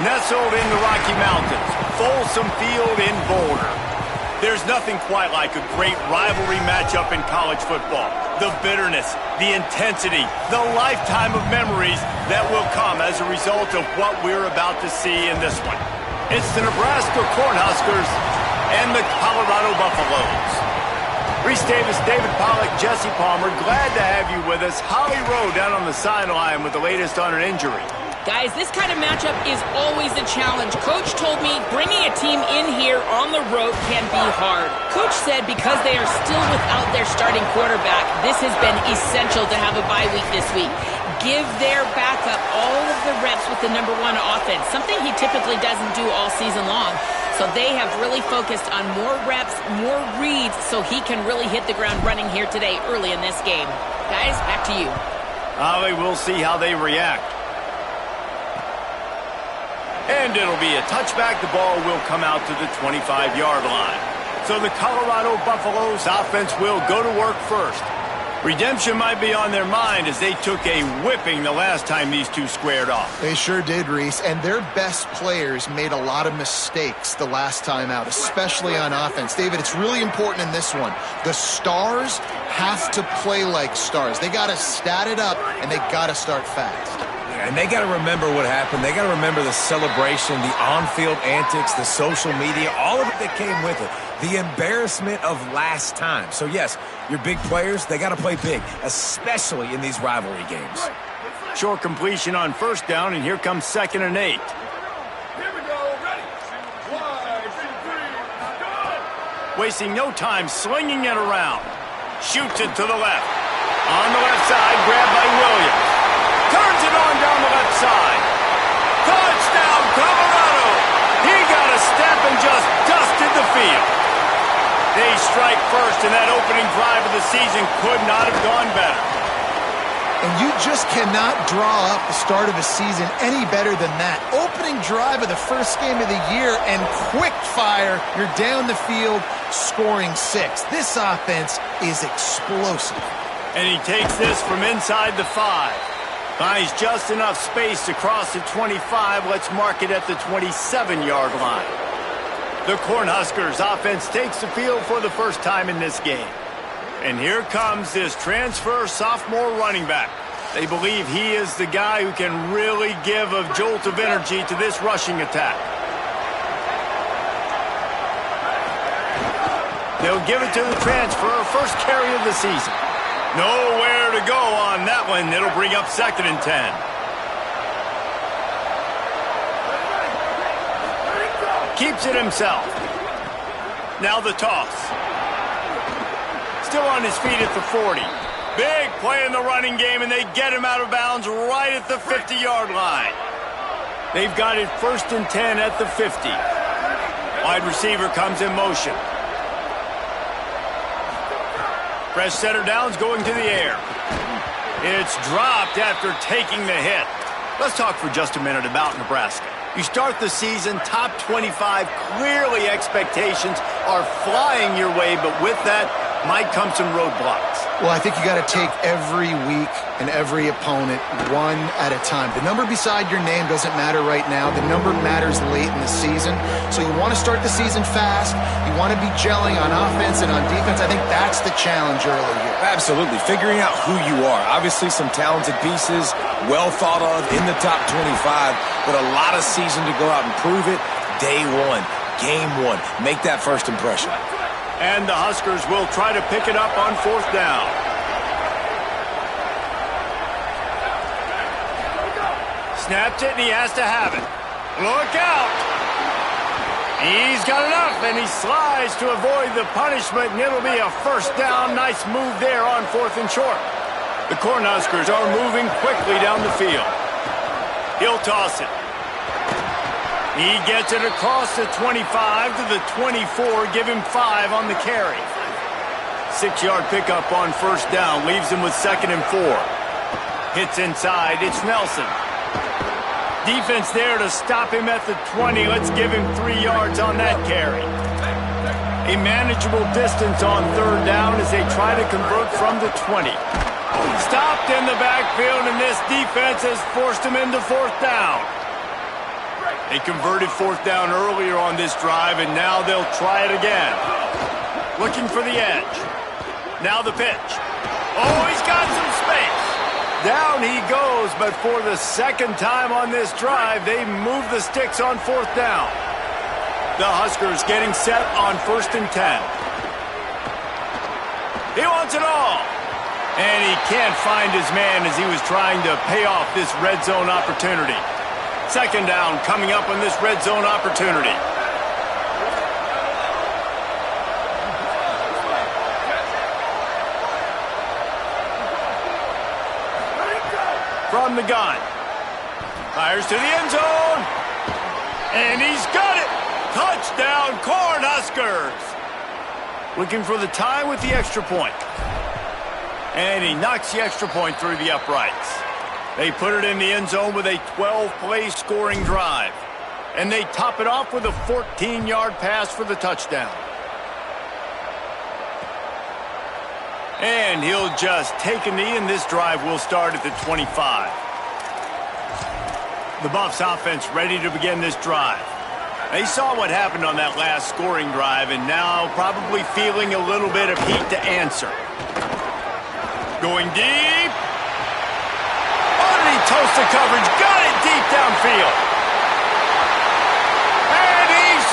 Nestled in the Rocky Mountains, Folsom Field in Boulder. There's nothing quite like a great rivalry matchup in college football. The bitterness, the intensity, the lifetime of memories that will come as a result of what we're about to see in this one. It's the Nebraska Cornhuskers and the Colorado Buffaloes. Reese Davis, David Pollack, Jesse Palmer, glad to have you with us. Holly Rowe down on the sideline with the latest on an injury. Guys, this kind of matchup is always a challenge. Coach told me bringing a team in here on the road can be hard. Coach said because they are still without their starting quarterback, this has been essential to have a bye week this week. Give their backup all of the reps with the #1 offense, something he typically doesn't do all season long. So they have really focused on more reps, more reads, so he can really hit the ground running here today early in this game. Guys, back to you. Holly, we'll see how they react. And it'll be a touchback. The ball will come out to the 25-yard line. So the Colorado Buffaloes offense will go to work first. Redemption might be on their mind as they took a whipping the last time these two squared off. They sure did, Reese. And their best players made a lot of mistakes the last time out, especially on offense. David, it's really important in this one. The stars have to play like stars. They got to stat it up, and they got to start fast. And they got to remember what happened. They got to remember the celebration, the on-field antics, the social media, all of it that came with it. The embarrassment of last time. So, yes, your big players, they got to play big, especially in these rivalry games. Short completion on first down, and here comes 2nd and 8. Here we go. Ready. 1, 2, 3, go. Wasting no time slinging it around. Shoots it to the left. On the left side, grabbed by Williams. Turns it on down the left side. Touchdown, Colorado! He got a step and just dusted the field. They strike first, and that opening drive of the season could not have gone better. And you just cannot draw up the start of a season any better than that. Opening drive of the first game of the year, and quick fire, you're down the field, scoring 6. This offense is explosive. And he takes this from inside the 5. Finds just enough space to cross the 25. Let's mark it at the 27-yard line. The Cornhuskers offense takes the field for the first time in this game. And here comes this transfer sophomore running back. They believe he is the guy who can really give a jolt of energy to this rushing attack. They'll give it to the transfer, first carry of the season. Nowhere to go on that one. It'll bring up 2nd and 10. Keeps it himself. Now the toss. Still on his feet at the 40. Big play in the running game, and they get him out of bounds right at the 50-yard line. They've got it 1st and 10 at the 50. Wide receiver comes in motion. Fresh center downs going to the air. It's dropped after taking the hit. Let's talk for just a minute about Nebraska. You start the season top 25. Clearly expectations are flying your way, but with that might come some roadblocks. Well, I think you got to take every week and every opponent one at a time. The number beside your name doesn't matter right now. The number matters late in the season. So you want to start the season fast. You want to be gelling on offense and on defense. I think that's the challenge early here. Absolutely. Figuring out who you are. Obviously some talented pieces, well thought of in the top 25, but a lot of season to go out and prove it. Day one, game one. Make that first impression. And the Huskers will try to pick it up on 4th down. Snaps it, and he has to have it. Look out! He's got enough, and he slides to avoid the punishment, and it'll be a first down. Nice move there on 4th and short. The Cornhuskers are moving quickly down the field. He'll toss it. He gets it across the 25 to the 24. Give him 5 on the carry. 6-yard pickup on 1st down. Leaves him with 2nd and 4. Hits inside. It's Nelson. Defense there to stop him at the 20. Let's give him 3 yards on that carry. A manageable distance on 3rd down as they try to convert from the 20. Stopped in the backfield, and this defense has forced him into 4th down. They converted fourth down earlier on this drive, and now they'll try it again. Looking for the edge. Now the pitch. Oh, he's got some space. Down he goes, but for the second time on this drive, they move the sticks on fourth down. The Huskers getting set on 1st and 10. He wants it all. And he can't find his man as he was trying to pay off this red zone opportunity. Second down coming up on this red zone opportunity. From the gun. Fires to the end zone. And he's got it. Touchdown, Cornhuskers. Looking for the tie with the extra point. And he knocks the extra point through the uprights. They put it in the end zone with a 12-play scoring drive. And they top it off with a 14-yard pass for the touchdown. And he'll just take a knee, and this drive will start at the 25. The Buffs offense ready to begin this drive. They saw what happened on that last scoring drive, and now probably feeling a little bit of heat to answer. Going deep. Underneath toasted coverage. Got it deep downfield. And he's...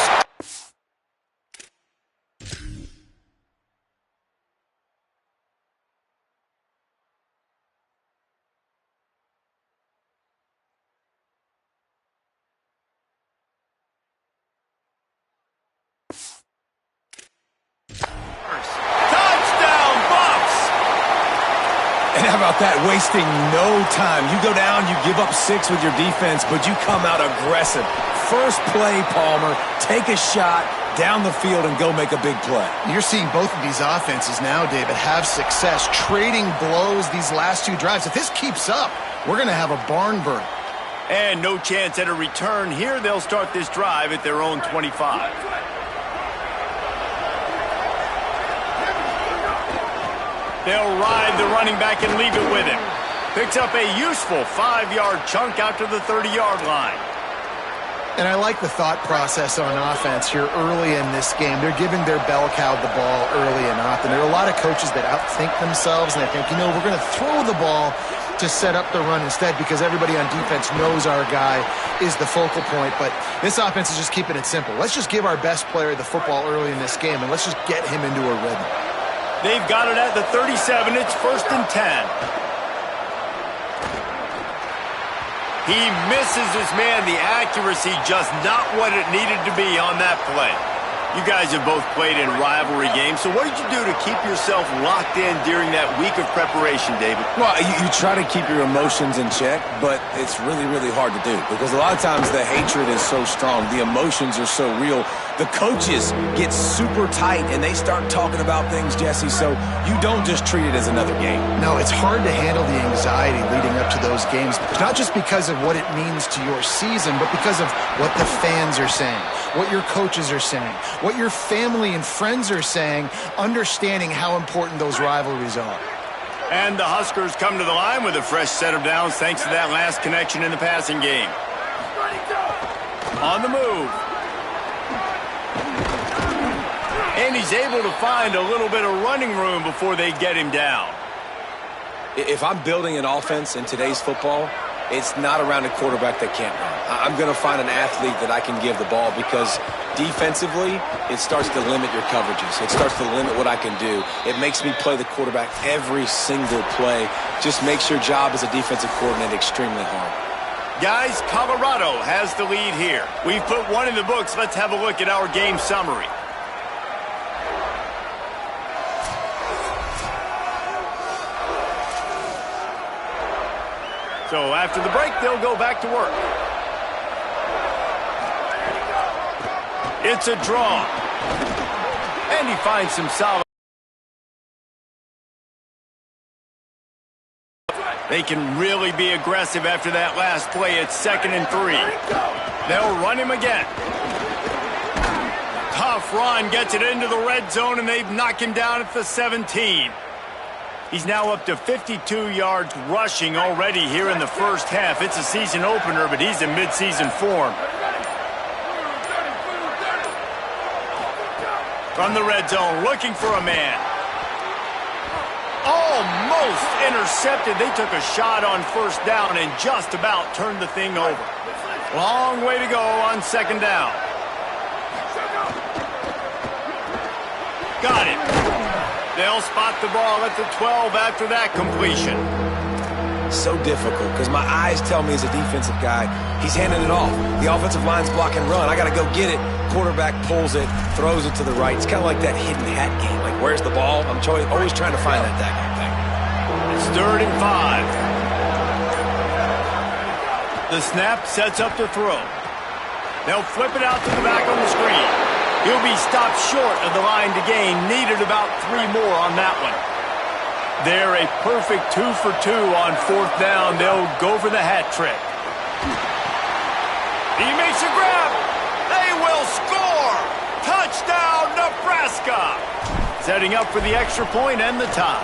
And how about that, wasting no time? You go down, you give up 6 with your defense, but you come out aggressive. First play, Palmer, take a shot down the field and go make a big play. You're seeing both of these offenses now, David, have success trading blows these last 2 drives. If this keeps up, we're going to have a barn burner. And no chance at a return here. They'll start this drive at their own 25. They'll ride the running back and leave it with him. Picks up a useful 5-yard chunk out to the 30-yard line. And I like the thought process on offense here early in this game. They're giving their bell cow the ball early and often. There are a lot of coaches that outthink themselves, and they think, you know, we're going to throw the ball to set up the run instead because everybody on defense knows our guy is the focal point. But this offense is just keeping it simple. Let's just give our best player the football early in this game, and let's just get him into a rhythm. They've got it at the 37. It's 1st and 10. He misses his man. The accuracy just not what it needed to be on that play. You guys have both played in rivalry games, so what did you do to keep yourself locked in during that week of preparation, David? Well, you try to keep your emotions in check, but it's really, really hard to do because a lot of times the hatred is so strong. The emotions are so real. The coaches get super tight, and they start talking about things, Jesse, so you don't just treat it as another game. No, it's hard to handle the anxiety leading up to those games, not just because of what it means to your season, but because of what the fans are saying, what your coaches are saying, what your family and friends are saying, understanding how important those rivalries are. And the Huskers come to the line with a fresh set of downs thanks to that last connection in the passing game. On the move. And he's able to find a little bit of running room before they get him down. If I'm building an offense in today's football, it's not around a quarterback that can't run. I'm going to find an athlete that I can give the ball because defensively, it starts to limit your coverages. It starts to limit what I can do. It makes me play the quarterback every single play. Just makes your job as a defensive coordinator extremely hard. Guys, Colorado has the lead here. We've put one in the books. Let's have a look at our game summary. So after the break, they'll go back to work. It's a draw. And he finds some solid. They can really be aggressive after that last play. It's 2nd and 3. They'll run him again. Tough run, gets it into the red zone, and they knock him down at the 17. He's now up to 52 yards rushing already here in the first half. It's a season opener, but he's in midseason form. From the red zone, looking for a man. Almost intercepted. They took a shot on first down and just about turned the thing over. Long way to go on second down. Got it. They'll spot the ball at the 12 after that completion. So difficult because my eyes tell me as a defensive guy, he's handing it off. The offensive line's block and run. I got to go get it. Quarterback pulls it, throws it to the right. It's kind of like that hidden hat game. Like, where's the ball? I'm always trying to find that daggone thing. It's 3rd and 5. The snap sets up the throw. They'll flip it out to the back on the screen. He'll be stopped short of the line to gain. Needed about 3 more on that one. They're a perfect 2 for 2 on 4th down. They'll go for the hat trick. He makes a grab. They will score. Touchdown, Nebraska. Setting up for the extra point and the tie.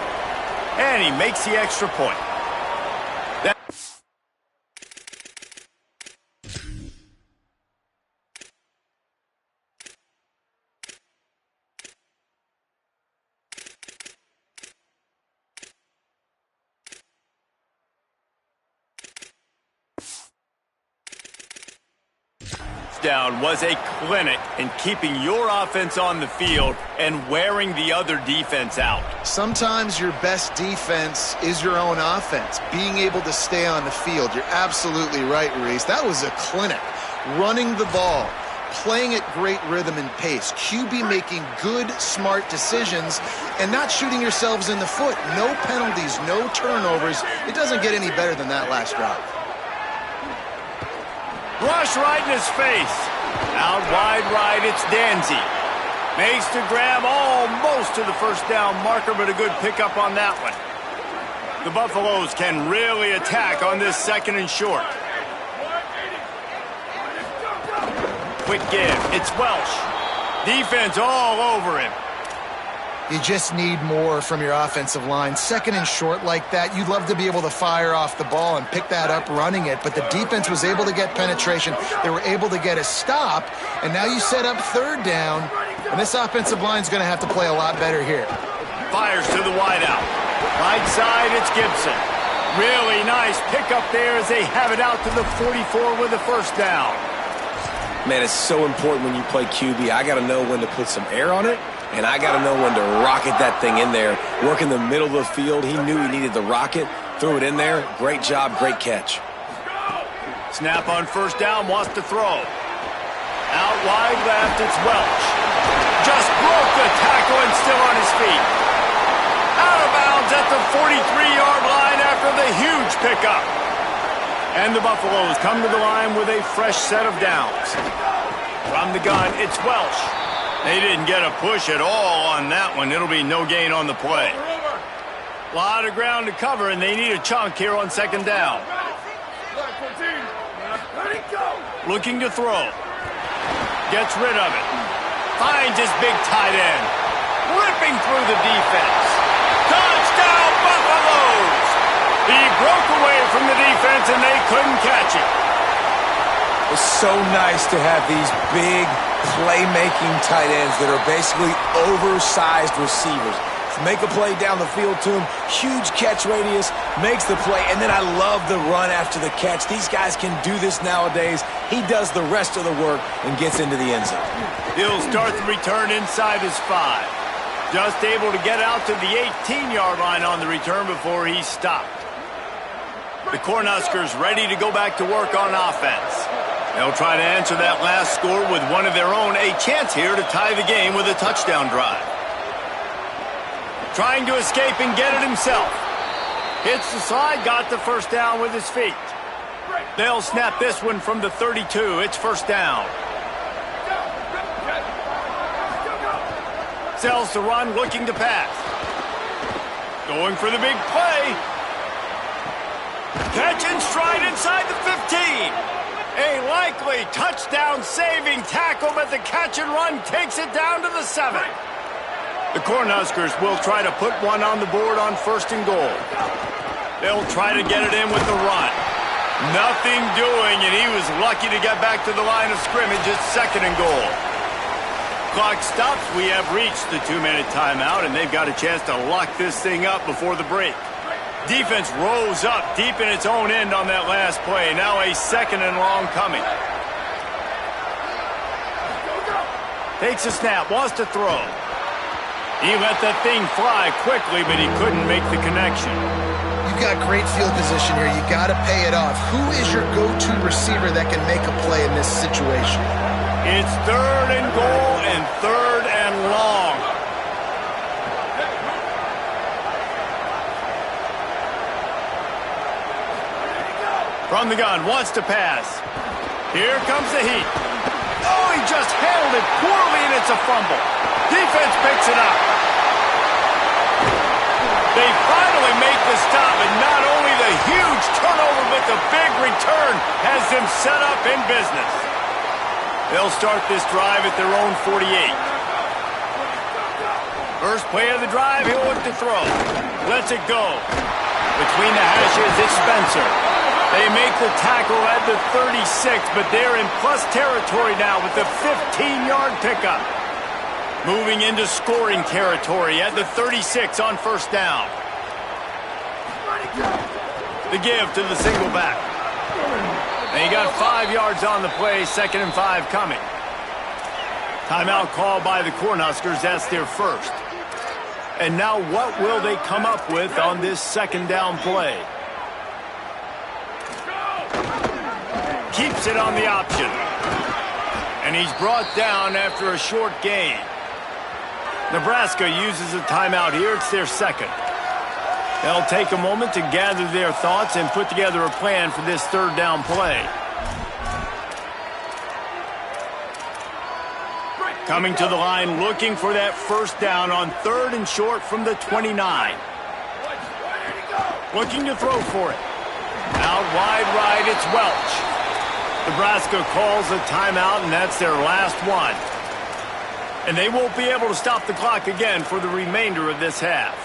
And he makes the extra point. Down was a clinic in keeping your offense on the field and wearing the other defense out. Sometimes your best defense is your own offense, being able to stay on the field. You're absolutely right, Reese. That was a clinic. Running the ball, playing at great rhythm and pace, QB making good, smart decisions, and not shooting yourselves in the foot. No penalties, no turnovers. It doesn't get any better than that last drive. Rush right in his face. Out wide right, it's Danzy. Makes the grab almost to the first down marker, but a good pickup on that one. The Buffaloes can really attack on this 2nd and short. Quick give. It's Welsh. Defense all over him. You just need more from your offensive line. 2nd and short like that, you'd love to be able to fire off the ball and pick that up running it, but the defense was able to get penetration. They were able to get a stop, and now you set up 3rd down, and this offensive line's going to have to play a lot better here. Fires to the wideout. Right side, it's Gibson. Really nice pickup there as they have it out to the 44 with the first down. Man, it's so important when you play QB. I got to know when to put some air on it, and I got to know when to rocket that thing in there. Work in the middle of the field. He knew he needed the rocket. Threw it in there. Great job, great catch. Snap on first down, wants to throw. Out wide left, it's Welch. Just broke the tackle and still on his feet. Out of bounds at the 43-yard line after the huge pickup. And the Buffaloes come to the line with a fresh set of downs. From the gun, it's Welsh. They didn't get a push at all on that one. It'll be no gain on the play. A lot of ground to cover, and they need a chunk here on 2nd down. Looking to throw. Gets rid of it. Finds his big tight end. Ripping through the defense. Touchdown, Buffaloes! He broke away from the defense, and they couldn't catch it. It's so nice to have these big playmaking tight ends that are basically oversized receivers. Make a play down the field to him, huge catch radius, makes the play, and then I love the run after the catch. These guys can do this nowadays. He does the rest of the work and gets into the end zone. He'll start the return inside his 5. Just able to get out to the 18-yard line on the return before he's stopped. The Cornhuskers ready to go back to work on offense. They'll try to answer that last score with one of their own, a chance here to tie the game with a touchdown drive. Trying to escape and get it himself. Hits the slide, got the first down with his feet. They'll snap this one from the 32. It's first down. Sells to run, looking to pass. Going for the big play. Catch and stride inside the 15. A likely touchdown-saving tackle, but the catch and run takes it down to the 7. The Cornhuskers will try to put one on the board on 1st and goal. They'll try to get it in with the run. Nothing doing, and he was lucky to get back to the line of scrimmage at 2nd and goal. clock stops, we have reached the 2-minute timeout, and they've got a chance to lock this thing up before the break. Defense rose up deep in its own end on that last play. Now a 2nd and long coming. Takes a snap, wants to throw. He let that thing fly quickly, but he couldn't make the connection. You've got great field position here. You got to pay it off. Who is your go-to receiver that can make a play in this situation? It's 3rd and goal and 3rd and long. From the gun, wants to pass. Here comes the heat. Oh, he just handled it poorly, and it's a fumble. Defense picks it up. They finally make the stop, and not only the huge turnover, but the big return has them set up in business. They'll start this drive at their own 48. First play of the drive, he'll look to throw. Lets it go. Between the hashes, it's Spencer. They make the tackle at the 36, but they're in plus territory now with the 15-yard pickup. Moving into scoring territory at the 36 on 1st down. The give to the single back. And he got 5 yards on the play, 2nd and 5 coming. Timeout called by the Cornhuskers. That's their first. And now what will they come up with on this 2nd down play? Keeps it on the option. And he's brought down after a short gain. Nebraska uses a timeout here. It's their 2nd. They'll take a moment to gather their thoughts and put together a plan for this 3rd down play. Coming to the line, looking for that 1st down on 3rd and short from the 29. Looking to throw for it. Out wide right, it's Welch. Nebraska calls a timeout, and that's their last one. And they won't be able to stop the clock again for the remainder of this half.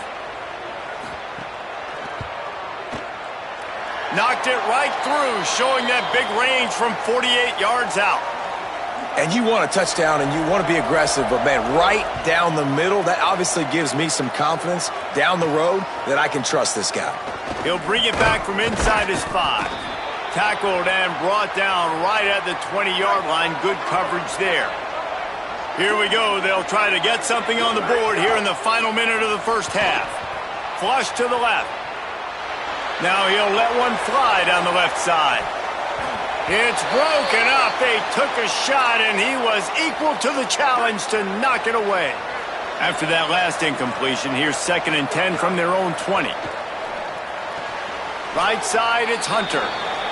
Knocked it right through, showing that big range from 48 yards out. And you want a touchdown, and you want to be aggressive, but, man, right down the middle, that obviously gives me some confidence down the road that I can trust this guy. He'll bring it back from inside his 5. Tackled and brought down right at the 20-yard line. Good coverage there. Here we go. They'll try to get something on the board here in the final minute of the 1st half. Flush to the left. Now he'll let one fly down the left side. It's broken up. They took a shot, and he was equal to the challenge to knock it away. After that last incompletion, here's 2nd and 10 from their own 20. Right side, it's Hunter.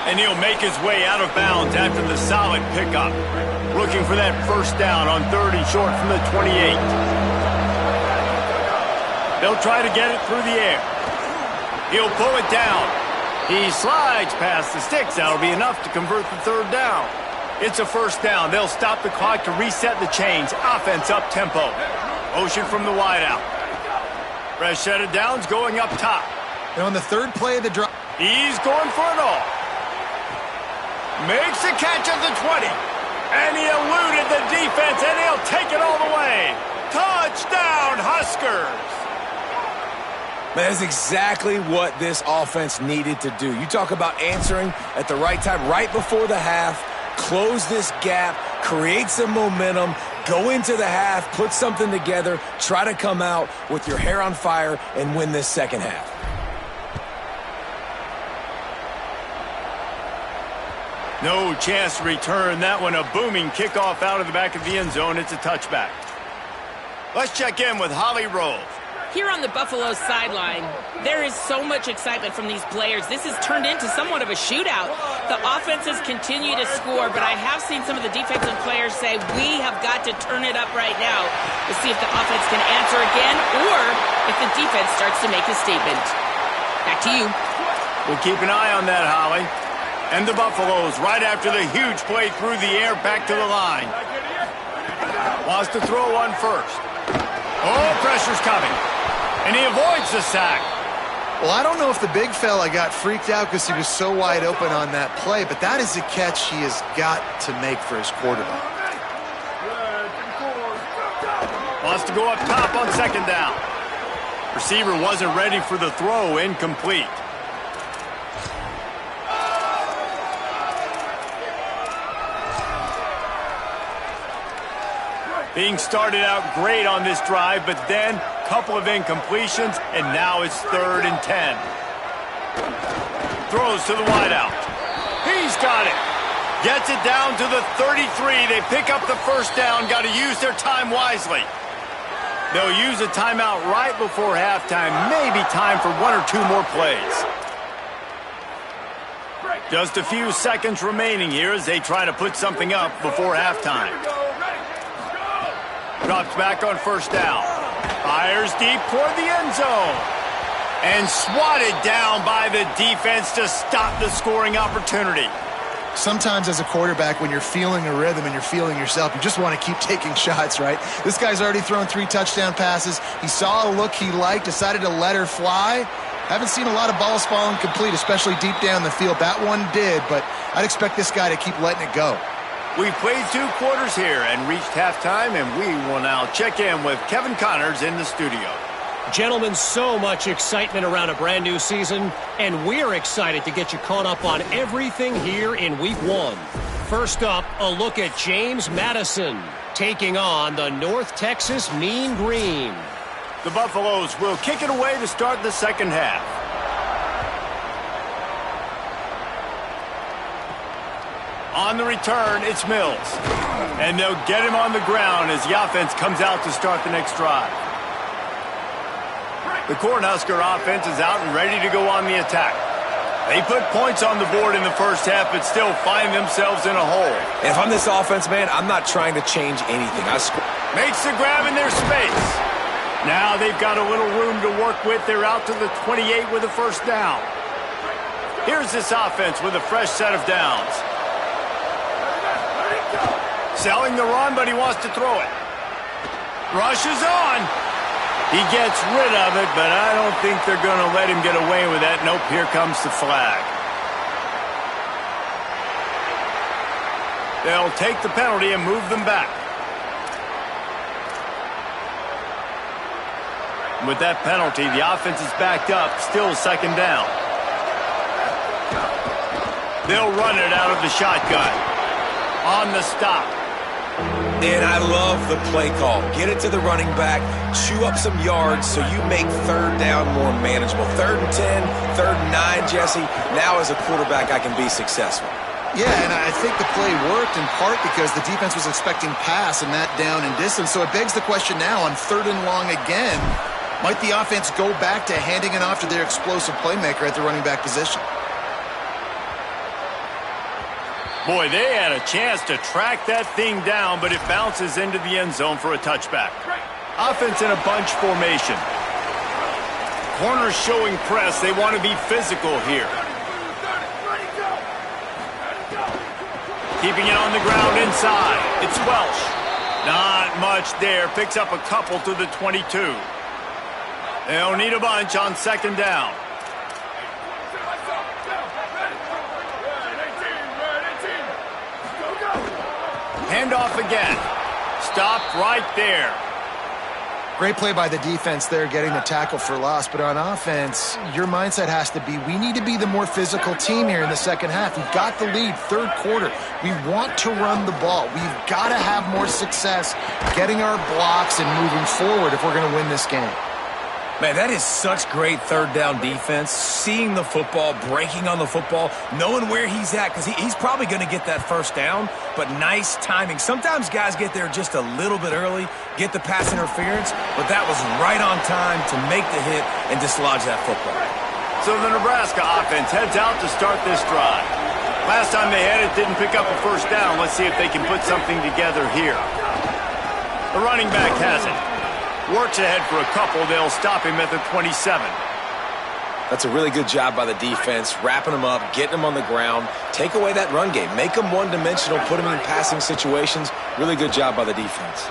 And he'll make his way out of bounds after the solid pickup. Looking for that 1st down on 3rd and short from the 28. They'll try to get it through the air. He'll pull it down. He slides past the sticks. That'll be enough to convert the 3rd down. It's a 1st down. They'll stop the clock to reset the chains. Offense up tempo. Motion from the wideout. Fresh set of downs going up top. And on the 3rd play of the drive, he's going for it all. Makes the catch at the 20. And he eluded the defense, and he'll take it all the way. Touchdown, Huskers! That's exactly what this offense needed to do. You talk about answering at the right time, right before the half, close this gap, create some momentum, go into the half, put something together, try to come out with your hair on fire and win this 2nd half. No chance to return that one. A booming kickoff out of the back of the end zone. It's a touchback. Let's check in with Holly Rove. Here on the Buffalo sideline, there is so much excitement from these players. This has turned into somewhat of a shootout. The offenses continue to score, but I have seen some of the defensive players say, we have got to turn it up right now to see if the offense can answer again or if the defense starts to make a statement. Back to you. We'll keep an eye on that, Holly. And the Buffaloes, right after the huge play through the air, back to the line. Wants to throw one first. Oh, pressure's coming. And he avoids the sack. Well, I don't know if the big fella got freaked out because he was so wide open on that play, but that is a catch he has got to make for his quarterback. Wants to go up top on second down. Receiver wasn't ready for the throw. Incomplete. Being started out great on this drive, but then a couple of incompletions, and now it's 3rd and 10. Throws to the wideout. He's got it. Gets it down to the 33. They pick up the first down. Got to use their time wisely. They'll use a timeout right before halftime. Maybe time for 1 or 2 more plays. Just a few seconds remaining here as they try to put something up before halftime. Drops back on first down. Fires deep toward the end zone. And swatted down by the defense to stop the scoring opportunity. Sometimes as a quarterback, when you're feeling a rhythm and you're feeling yourself, you just want to keep taking shots, right? This guy's already thrown 3 touchdown passes. He saw a look he liked, decided to let her fly. Haven't seen a lot of balls falling complete, especially deep down the field. That one did, but I'd expect this guy to keep letting it go. We've played 2 quarters here and reached halftime, and we will now check in with Kevin Connors in the studio. Gentlemen, so much excitement around a brand new season, and we're excited to get you caught up on everything here in Week 1. First up, a look at James Madison taking on the North Texas Mean Green. The Buffaloes will kick it away to start the second half. On the return, it's Mills. And they'll get him on the ground as the offense comes out to start the next drive. The Cornhusker offense is out and ready to go on the attack. They put points on the board in the first half, but still find themselves in a hole. And if I'm this offense, man, I'm not trying to change anything. Makes the grab in their space. Now they've got a little room to work with. They're out to the 28 with a first down. Here's this offense with a fresh set of downs. Selling the run, but he wants to throw it. Rushes on. He gets rid of it, but I don't think they're going to let him get away with that. Nope, here comes the flag. They'll take the penalty and move them back. With that penalty, the offense is backed up, still second down. They'll run it out of the shotgun. On the stop. And I love the play call. Get it to the running back, chew up some yards so you make 3rd down more manageable. 3rd and 10, 3rd and 9, Jesse. Now as a quarterback, I can be successful. Yeah, and I think the play worked in part because the defense was expecting pass and that down and distance. So it begs the question now on 3rd and long again, might the offense go back to handing it off to their explosive playmaker at the running back position? Boy, they had a chance to track that thing down, but it bounces into the end zone for a touchback. Offense in a bunch formation. Corners showing press. They want to be physical here. Keeping it on the ground inside. It's Welsh. Not much there. Picks up a couple to the 22. They'll need a bunch on second down. Handoff again. Stopped right there. Great play by the defense there, getting the tackle for loss. But on offense, your mindset has to be, we need to be the more physical team here in the second half. We've got the lead, 3rd quarter. We want to run the ball. We've got to have more success getting our blocks and moving forward if we're going to win this game. Man, that is such great 3rd down defense. Seeing the football, breaking on the football, knowing where he's at, because he's probably going to get that first down, but nice timing. Sometimes guys get there just a little bit early, get the pass interference, but that was right on time to make the hit and dislodge that football. So the Nebraska offense heads out to start this drive. Last time they had it, didn't pick up a first down. Let's see if they can put something together here. The running back has it. Works ahead for a couple. They'll stop him at the 27. That's a really good job by the defense, wrapping them up, getting them on the ground. Take away that run game. Make them one-dimensional, put them in passing situations. Really good job by the defense.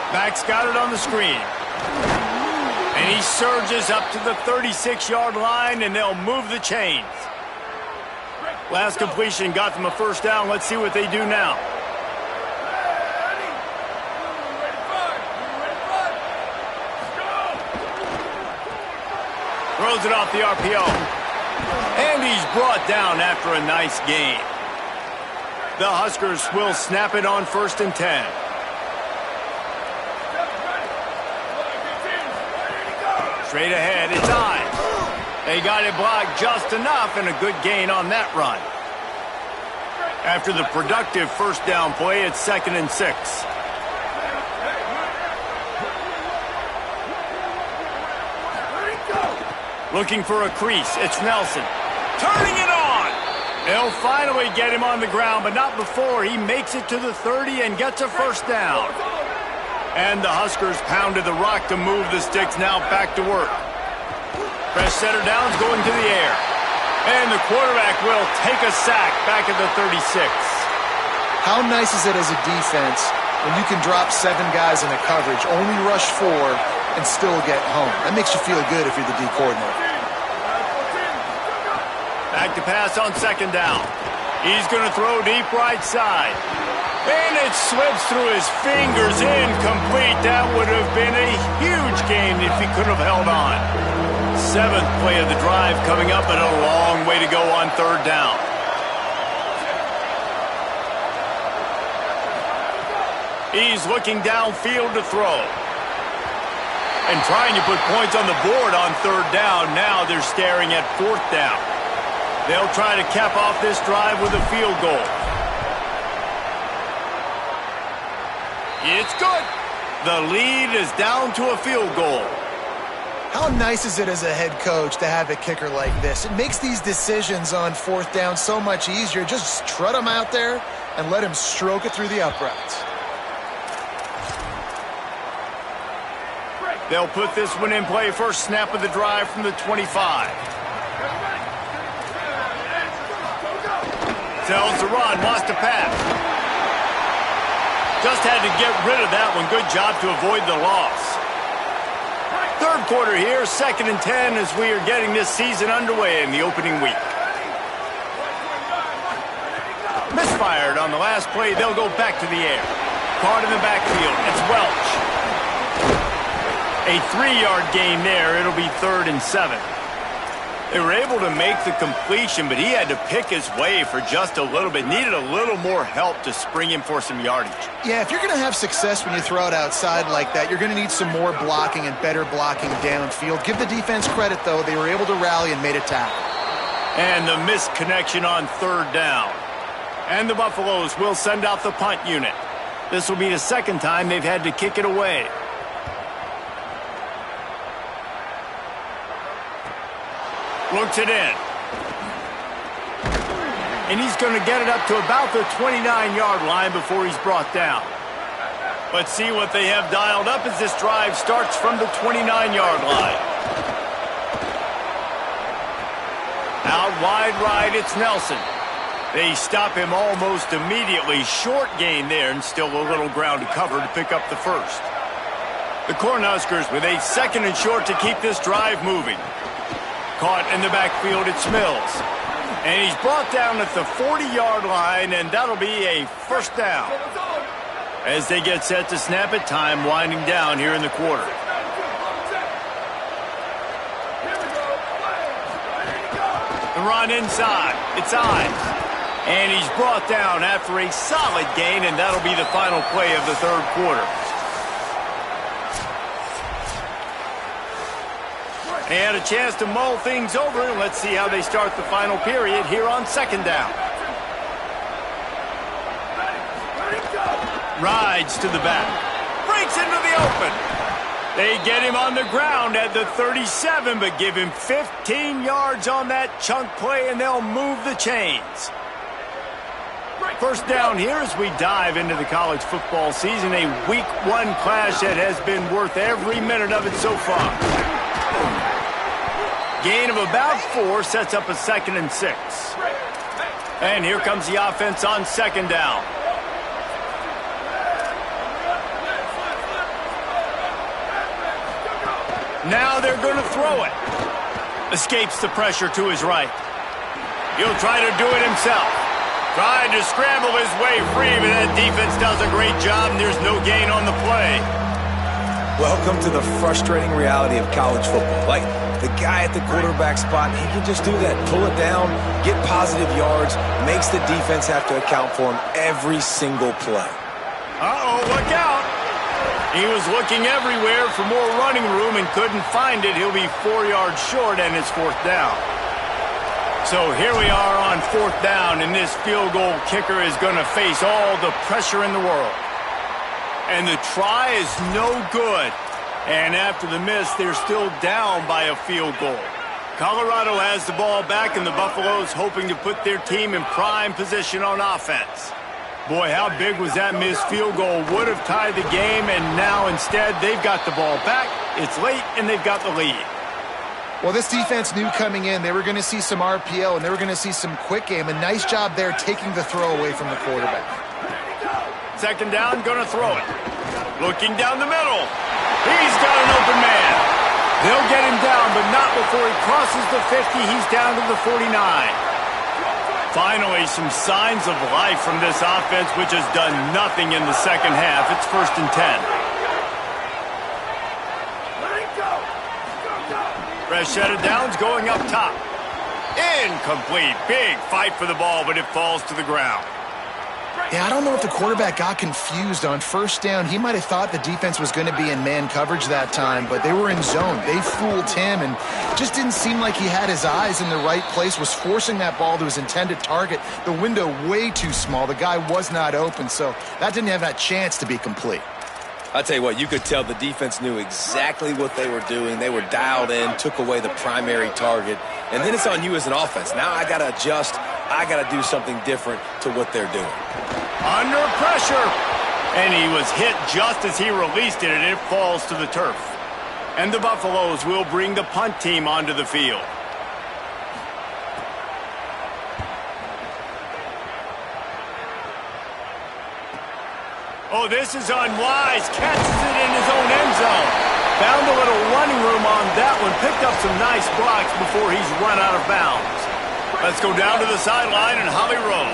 Back's got it on the screen. And he surges up to the 36-yard line, and they'll move the chains. Last completion got them a first down. Let's see what they do now. Throws it off the RPO. And he's brought down after a nice gain. The Huskers will snap it on 1st and 10. Straight ahead, it's Ives. They got it blocked just enough and a good gain on that run. After the productive first down play, it's 2nd and 6. Looking for a crease, it's Nelson. Turning it on! They'll finally get him on the ground, but not before he makes it to the 30 and gets a first down. And the Huskers pounded the rock to move the sticks, now back to work. Fresh setter downs going to the air. And the quarterback will take a sack back at the 36. How nice is it as a defense when you can drop 7 guys in a coverage, only rush 4, and still get home? That makes you feel good if you're the D coordinator. Back to pass on 2nd down. He's going to throw deep right side. And it slips through his fingers, incomplete. That would have been a huge gain if he could have held on. 7th play of the drive coming up, and a long way to go on 3rd down. He's looking downfield to throw. And trying to put points on the board on 3rd down. Now they're staring at 4th down. They'll try to cap off this drive with a field goal. It's good. The lead is down to a field goal. How nice is it as a head coach to have a kicker like this? It makes these decisions on 4th down so much easier. Just trot him out there and let him stroke it through the uprights. They'll put this one in play. First snap of the drive from the 25. Tells the run, wants to pass. Just had to get rid of that one. Good job to avoid the loss. 3rd quarter here, 2nd and 10 as we are getting this season underway in the opening week. Misfired on the last play. They'll go back to the air. Caught in the backfield. It's Welch. A 3-yard gain there. It'll be 3rd and 7. They were able to make the completion, but he had to pick his way for just a little bit. Needed a little more help to spring him for some yardage. Yeah, if you're going to have success when you throw it outside like that, you're going to need some more blocking and better blocking downfield. Give the defense credit, though. They were able to rally and made a tackle. And the missed connection on 3rd down. And the Buffaloes will send out the punt unit. This will be the 2nd time they've had to kick it away. Looks it in. And he's going to get it up to about the 29-yard line before he's brought down. Let's see what they have dialed up as this drive starts from the 29-yard line. Out wide right, it's Nelson. They stop him almost immediately. Short gain there and still a little ground to cover to pick up the first. The Cornhuskers with a 2nd and short to keep this drive moving. Caught in the backfield, it's Mills. And he's brought down at the 40-yard line, and that'll be a first down. As they get set to snap it, time winding down here in the quarter. The run inside, it's Ives. And he's brought down after a solid gain, and that'll be the final play of the 3rd quarter. They had a chance to mull things over, and let's see how they start the final period here on 2nd down. Rides to the back. Breaks into the open. They get him on the ground at the 37, but give him 15 yards on that chunk play, and they'll move the chains. First down here as we dive into the college football season. A week 1 clash that has been worth every minute of it so far. Gain of about 4 sets up a 2nd and 6. And here comes the offense on 2nd down. Now they're going to throw it. Escapes the pressure to his right. He'll try to do it himself. Tried to scramble his way free, but that defense does a great job, and there's no gain on the play. Welcome to the frustrating reality of college football. Like, The guy at the quarterback spot, he can just do that. Pull it down, get positive yards, makes the defense have to account for him every single play. Uh-oh, look out. He was looking everywhere for more running room and couldn't find it. He'll be 4 yards short, and it's 4th down. So here we are on 4th down, and this field goal kicker is going to face all the pressure in the world. And the try is no good. And after the miss, they're still down by a field goal. Colorado has the ball back, and the Buffaloes hoping to put their team in prime position on offense. Boy, how big was that missed field goal? Would have tied the game, and now instead they've got the ball back. It's late, and they've got the lead. Well, this defense knew coming in they were going to see some RPO, and they were going to see some quick game. A nice job there taking the throw away from the quarterback. 2nd down, going to throw it. Looking down the middle. He's got an open man. They'll get him down, but not before he crosses the 50. He's down to the 49. Finally, some signs of life from this offense, which has done nothing in the second half. It's 1st and 10. Fresh set of downs going up top. Incomplete. Big fight for the ball, but it falls to the ground. Yeah, I don't know if the quarterback got confused on 1st down. He might have thought the defense was going to be in man coverage that time, but they were in zone. They fooled him and just didn't seem like he had his eyes in the right place, was forcing that ball to his intended target. The window way too small. The guy was not open, so that didn't have that chance to be complete. I'll tell you what, you could tell the defense knew exactly what they were doing. They were dialed in, took away the primary target, and then it's on you as an offense. Now I got to adjust. I got to do something different to what they're doing. Under pressure. And he was hit just as he released it, and it falls to the turf. And the Buffaloes will bring the punt team onto the field. Oh, this is unwise. Catches it in his own end zone. Found a little running room on that one. Picked up some nice blocks before he's run out of bounds. Let's go down to the sideline and Holly Rowe.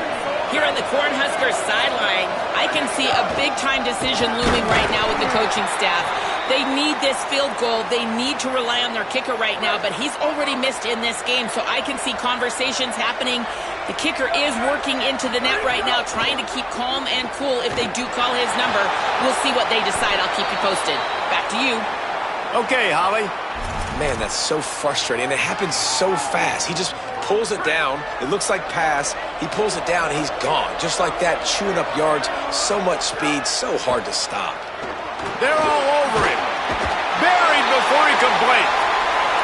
Here on the Cornhuskers sideline, I can see a big-time decision looming right now with the coaching staff. They need this field goal. They need to rely on their kicker right now, but he's already missed in this game, so I can see conversations happening. The kicker is working into the net right now, trying to keep calm and cool. If they do call his number, we'll see what they decide. I'll keep you posted. Back to you. Okay, Holly. Man, that's so frustrating. It happens so fast. He just pulls it down. It looks like pass. He pulls it down, and he's gone. Just like that, chewing up yards. So much speed, so hard to stop. They're all over him. Buried before he could blink.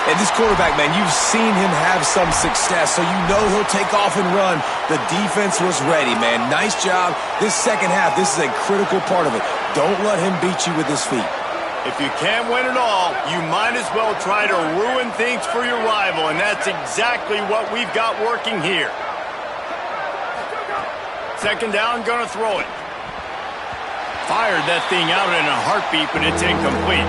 And this quarterback, man, you've seen him have some success, so you know he'll take off and run. The defense was ready, man. Nice job. This second half, this is a critical part of it. Don't let him beat you with his feet. If you can't win it all, you might as well try to ruin things for your rival, and that's exactly what we've got working here. 2nd down, gonna throw it. Fired that thing out in a heartbeat, but it's incomplete.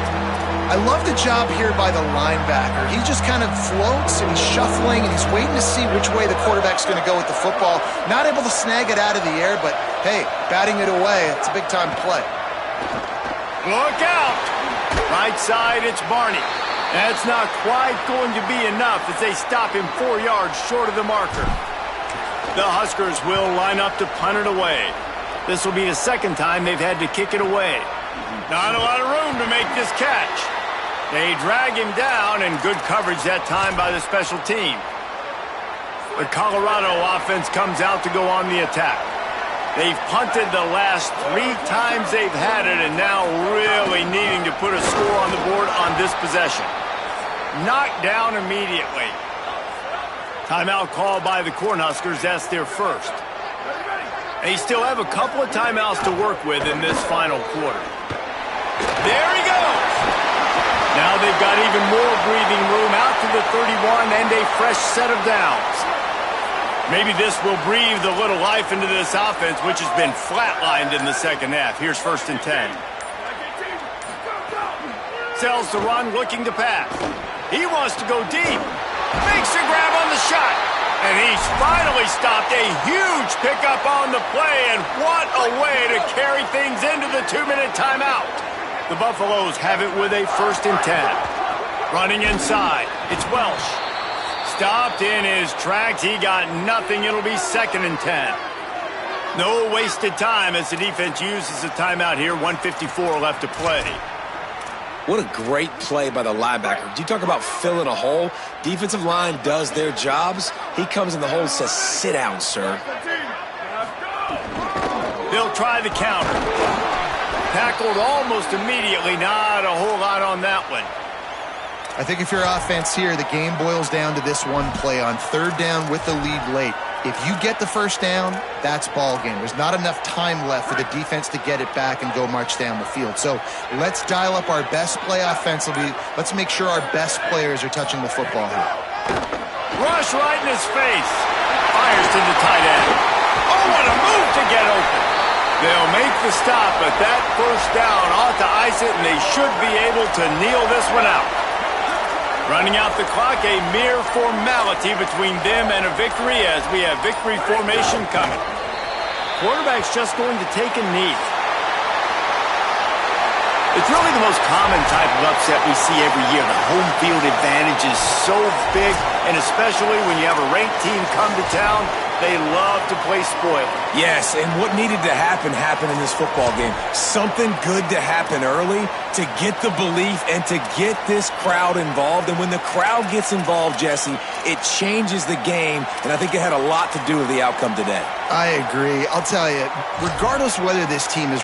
I love the job here by the linebacker. He just kind of floats and he's shuffling and he's waiting to see which way the quarterback's going to go with the football. Not able to snag it out of the air, but hey, batting it away, it's a big-time play. Look out! Right side, it's Barney. That's not quite going to be enough as they stop him 4 yards short of the marker. The Huskers will line up to punt it away. This will be the 2nd time they've had to kick it away. Not a lot of room to make this catch. They drag him down, and good coverage that time by the special team. The Colorado offense comes out to go on the attack. They've punted the last 3 times they've had it, and now really needing to put a score on the board on this possession. Knocked down immediately. Timeout called by the Cornhuskers. That's their first. They still have a couple of timeouts to work with in this final quarter. There he goes! Now they've got even more breathing room out to the 31 and a fresh set of downs. Maybe this will breathe a little life into this offense, which has been flatlined in the second half. Here's 1st and 10. Sells the run, looking to pass. He wants to go deep. Makes a grab on the shot. And he's finally stopped. A huge pickup on the play, and what a way to carry things into the 2-minute timeout. The Buffaloes have it with a 1st and 10. Running inside. It's Welsh. Stopped in his tracks. He got nothing. It'll be 2nd and 10. No wasted time as the defense uses a timeout here. 1:54 left to play. What a great play by the linebacker. Do you talk about filling a hole? Defensive line does their jobs. He comes in the hole and says, sit down, sir. They'll try the counter. Tackled almost immediately. Not a whole lot on that one. I think if you're offense here, the game boils down to this one play on 3rd down with the lead late. If you get the first down, that's ball game. There's not enough time left for the defense to get it back and go march down the field. So let's dial up our best play offensively. Let's make sure our best players are touching the football here. Rush right in his face. Fires to the tight end. Oh, what a move to get open. They'll make the stop, but that first down ought to ice it, and they should be able to kneel this one out. Running out the clock, a mere formality between them and a victory as we have victory formation coming. Quarterback's just going to take a knee. It's really the most common type of upset we see every year. The home field advantage is so big, and especially when you have a ranked team come to town, they love to play spoiler. Yes, and what needed to happen happened in this football game. Something good to happen early to get the belief and to get this crowd involved. And when the crowd gets involved, Jesse, it changes the game, and I think it had a lot to do with the outcome today. I agree. I'll tell you, regardless whether this team is